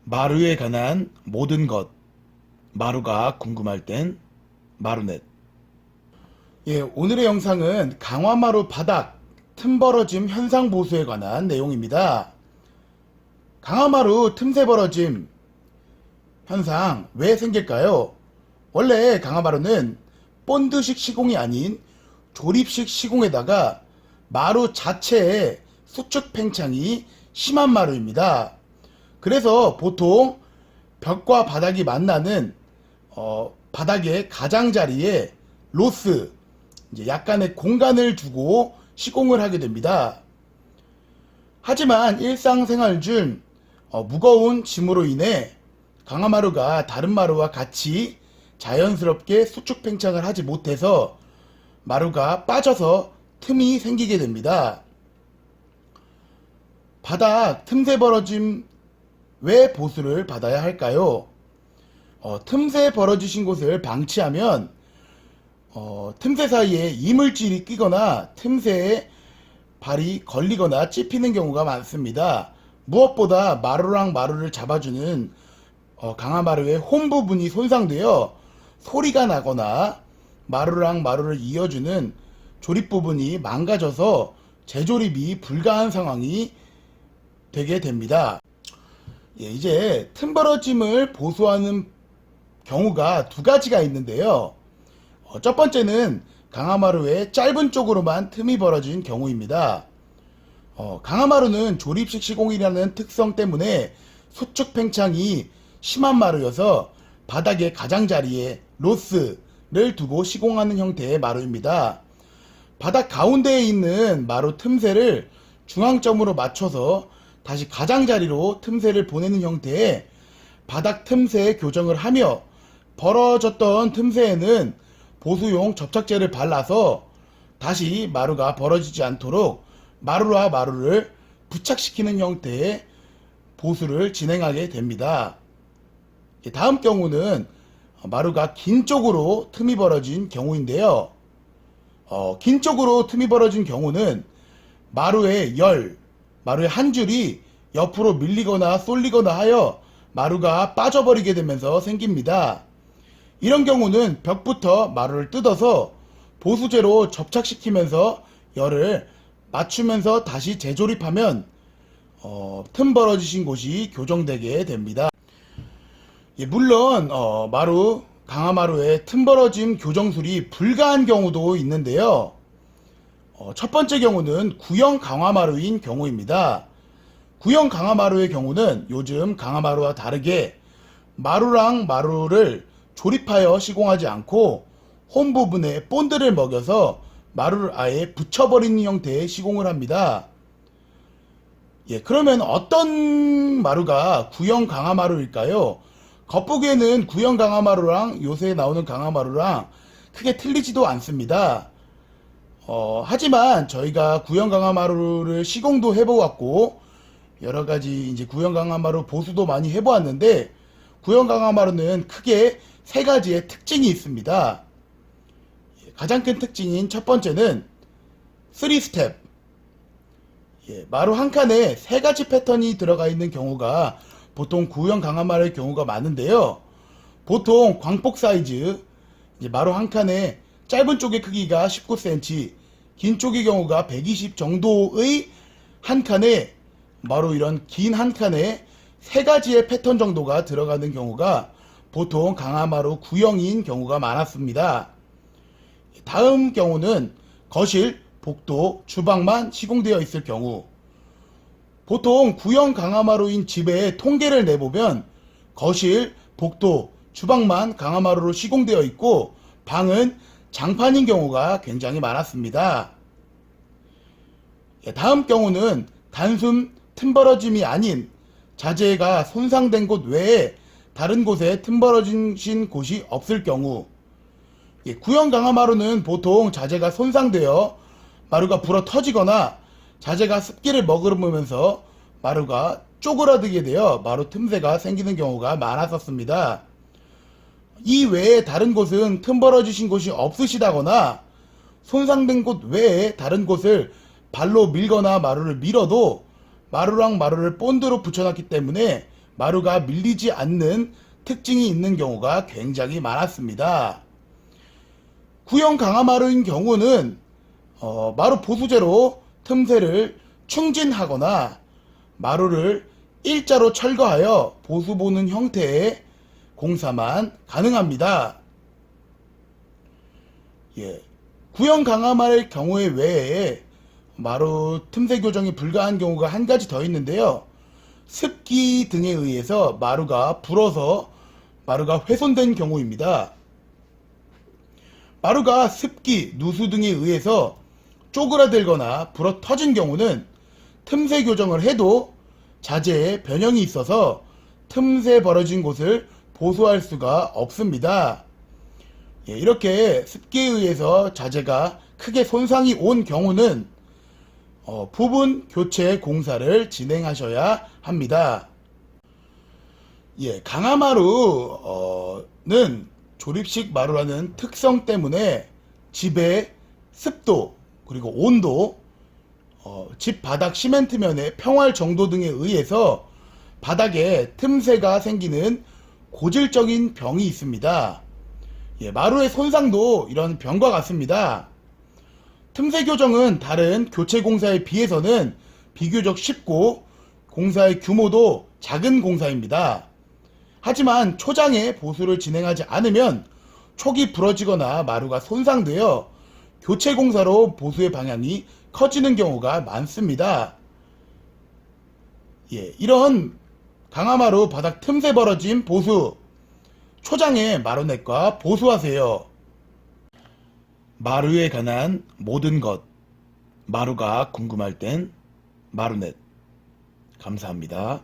마루에 관한 모든 것. 마루가 궁금할 땐 마루넷. 오늘의 영상은 강화마루 바닥 틈 벌어짐 현상 보수에 관한 내용입니다. 강화마루 틈새 벌어짐 현상 왜 생길까요? 원래 강화마루는 본드식 시공이 아닌 조립식 시공에다가 마루 자체에 수축 팽창이 심한 마루입니다. 그래서 보통 벽과 바닥이 만나는 바닥의 가장자리에 로스, 이제 약간의 공간을 두고 시공을 하게 됩니다. 하지만 일상생활 중 무거운 짐으로 인해 강화마루가 다른 마루와 같이 자연스럽게 수축 팽창을 하지 못해서 마루가 빠져서 틈이 생기게 됩니다. 바닥 틈새 벌어짐 왜 보수를 받아야 할까요? 틈새 벌어지신 곳을 방치하면 틈새 사이에 이물질이 끼거나 틈새에 발이 걸리거나 찝히는 경우가 많습니다. 무엇보다 마루랑 마루를 잡아주는 강화마루의 홈 부분이 손상되어 소리가 나거나 마루랑 마루를 이어주는 조립 부분이 망가져서 재조립이 불가한 상황이 되게 됩니다. 이제 틈 벌어짐을 보수하는 경우가 두 가지가 있는데요. 첫 번째는 강화마루의 짧은 쪽으로만 틈이 벌어진 경우입니다. 강화마루는 조립식 시공이라는 특성 때문에 수축 팽창이 심한 마루여서 바닥의 가장자리에 로스를 두고 시공하는 형태의 마루입니다. 바닥 가운데에 있는 마루 틈새를 중앙점으로 맞춰서 다시 가장자리로 틈새를 보내는 형태의 바닥 틈새 교정을 하며 벌어졌던 틈새에는 보수용 접착제를 발라서 다시 마루가 벌어지지 않도록 마루와 마루를 부착시키는 형태의 보수를 진행하게 됩니다. 다음 경우는 마루가 긴 쪽으로 틈이 벌어진 경우인데요. 긴 쪽으로 틈이 벌어진 경우는 마루의 한 줄이 옆으로 밀리거나 쏠리거나 하여 마루가 빠져버리게 되면서 생깁니다. 이런 경우는 벽부터 마루를 뜯어서 보수제로 접착시키면서 열을 맞추면서 다시 재조립하면 틈 벌어지신 곳이 교정되게 됩니다. 물론 강화마루의 틈 벌어짐 교정술이 불가한 경우도 있는데요. 첫 번째 경우는 구형 강화마루인 경우입니다. 구형 강화마루의 경우는 요즘 강화마루와 다르게 마루랑 마루를 조립하여 시공하지 않고 홈 부분에 본드를 먹여서 마루를 아예 붙여버리는 형태의 시공을 합니다. 그러면 어떤 마루가 구형 강화마루일까요? 겉보기에는 구형 강화마루랑 요새 나오는 강화마루랑 크게 틀리지도 않습니다. 하지만 저희가 구형 강화마루를 시공도 해보았고 여러가지 이제 구형 강화마루 보수도 많이 해보았는데 구형 강화마루는 크게 세 가지의 특징이 있습니다. 가장 큰 특징인 첫 번째는 3스텝. 마루 한 칸에 세 가지 패턴이 들어가 있는 경우가 보통 구형 강화마루의 경우가 많은데요. 보통 광폭 사이즈, 마루 한 칸에 짧은 쪽의 크기가 19cm, 긴 쪽의 경우가 120 정도의 한 칸에 마루 이런 긴 한 칸에 세 가지의 패턴 정도가 들어가는 경우가 보통 강화마루 구형인 경우가 많았습니다. 다음 경우는 거실, 복도, 주방만 시공되어 있을 경우. 보통 구형 강화마루인 집의 통계를 내보면 거실, 복도, 주방만 강화마루로 시공되어 있고 방은 장판인 경우가 굉장히 많았습니다. 다음 경우는 단순 틈 벌어짐이 아닌 자재가 손상된 곳 외에 다른 곳에 틈 벌어진 곳이 없을 경우. 구형 강화마루는 보통 자재가 손상되어 마루가 불어 터지거나 자재가 습기를 머금으면서 마루가 쪼그라들게 되어 마루 틈새가 생기는 경우가 많았었습니다. 이 외에 다른 곳은 틈 벌어지신 곳이 없으시다거나 손상된 곳 외에 다른 곳을 발로 밀거나 마루를 밀어도 마루랑 마루를 본드로 붙여놨기 때문에 마루가 밀리지 않는 특징이 있는 경우가 굉장히 많았습니다. 구형 강화마루인 경우는 마루 보수제로 틈새를 충진하거나 마루를 일자로 철거하여 보수 보는 형태의 공사만 가능합니다. 예, 구형 강화마루의 경우에 외에 마루 틈새 교정이 불가한 경우가 한 가지 더 있는데요. 습기 등에 의해서 마루가 불어서 마루가 훼손된 경우입니다. 마루가 습기, 누수 등에 의해서 쪼그라들거나 불어 터진 경우는 틈새 교정을 해도 자재에 변형이 있어서 틈새 벌어진 곳을 보수할 수가 없습니다. 예, 이렇게 습기에 의해서 자재가 크게 손상이 온 경우는 부분 교체 공사를 진행하셔야 합니다. 예, 강화마루는 조립식 마루라는 특성 때문에 집의 습도 그리고 온도, 집 바닥 시멘트면의 평활 정도 등에 의해서 바닥에 틈새가 생기는 고질적인 병이 있습니다. 예, 마루의 손상도 이런 병과 같습니다. 틈새 교정은 다른 교체 공사에 비해서는 비교적 쉽고 공사의 규모도 작은 공사입니다. 하지만 초장에 보수를 진행하지 않으면 촉이 부러지거나 마루가 손상되어 교체 공사로 보수의 방향이 커지는 경우가 많습니다. 예, 이런 강화마루 바닥 틈새 벌어진 보수, 초장에 마루넷과 보수하세요. 마루에 관한 모든 것, 마루가 궁금할 땐 마루넷. 감사합니다.